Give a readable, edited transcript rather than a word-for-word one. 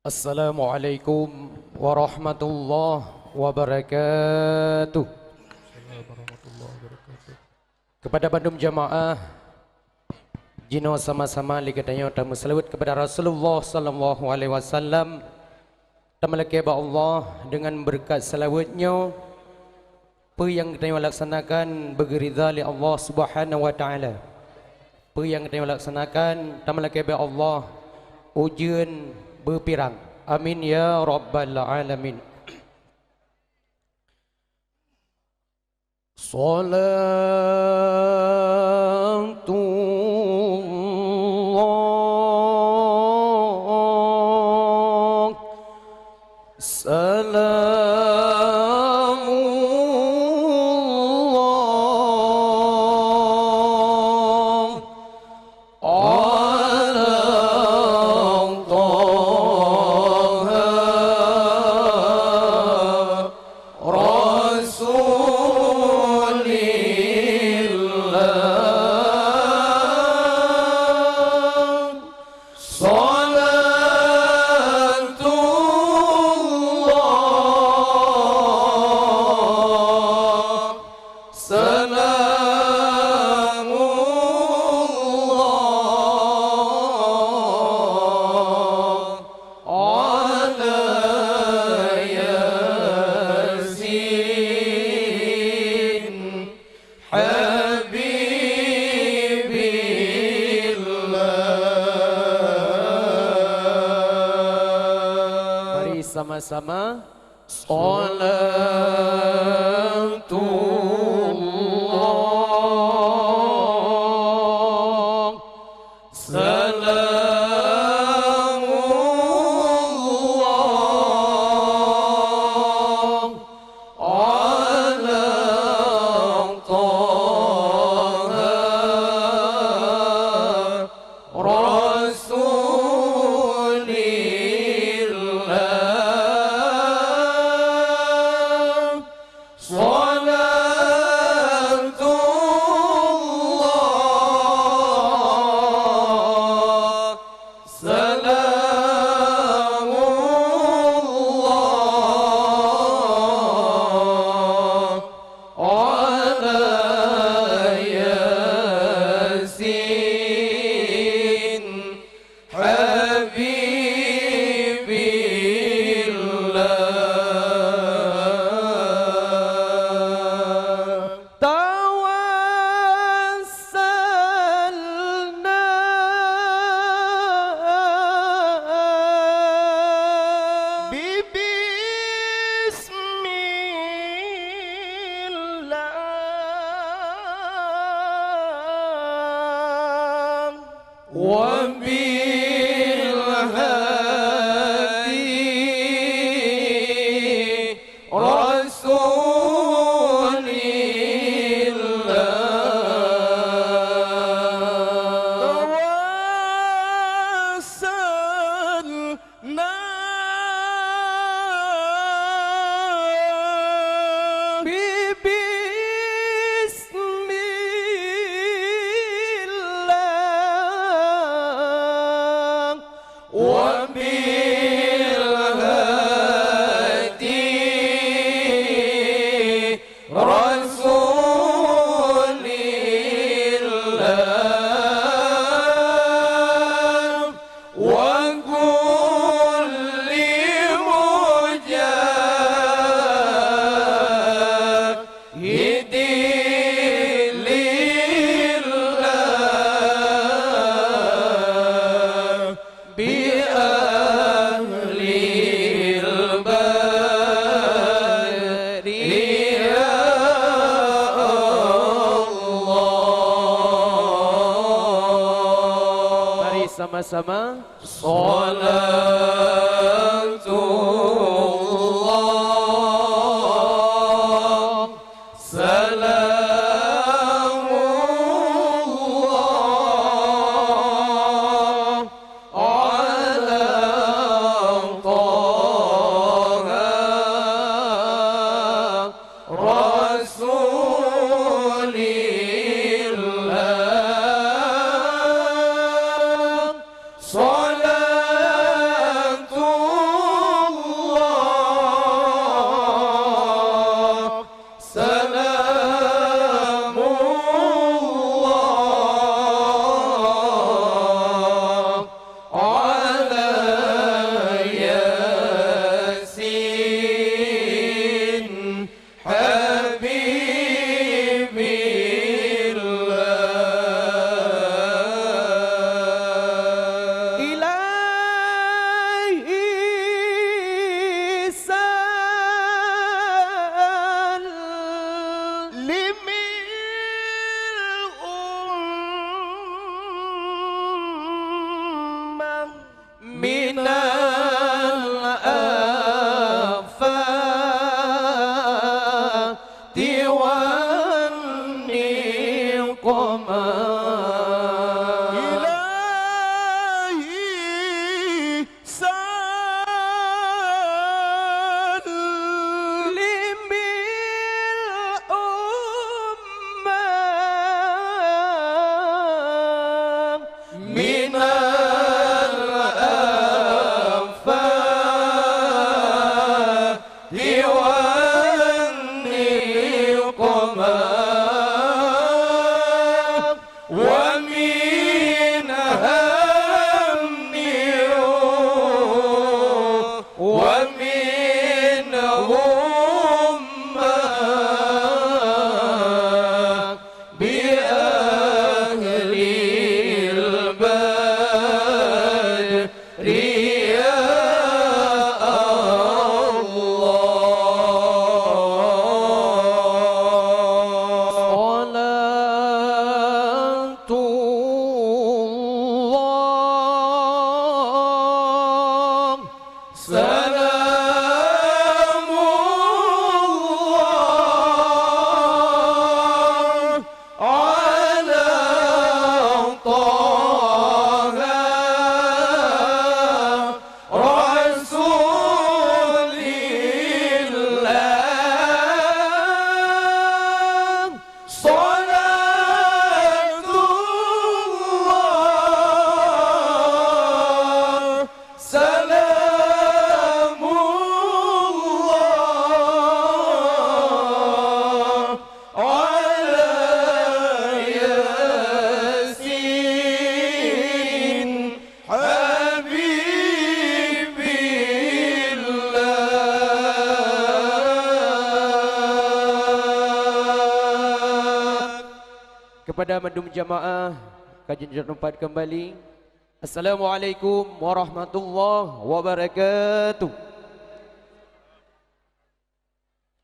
Assalamualaikum warahmatullahi wabarakatuh. Kepada bandum jamaah jino sama-sama ligatanya tamu salawat kepada Rasulullah sallallahu alaihi wasallam. Tamalaki ba Allah dengan berkat salawatnya apa yang kita laksanakan berridha li Allah Subhanahu wa taala. Apa yang kita laksanakan tamalaki ba Allah ujian berpirang. Amin ya rabbal alamin. Salatullah salamullah ala sama-sama salatullah salamullah ala taha sama-sama salatullah salamullah ala taha rasulillah. Salatu من الآفات والنقمات إلهي سلم الأمة من والنقمات ومن هم ومن غمة بأهل البدر يا سلام الله على طه رسول الله صلاة الله سلام الله على ياسين حبيب الله. Kepada madum jamaah kajian tempat kembali. Assalamualaikum warahmatullahi wabarakatuh.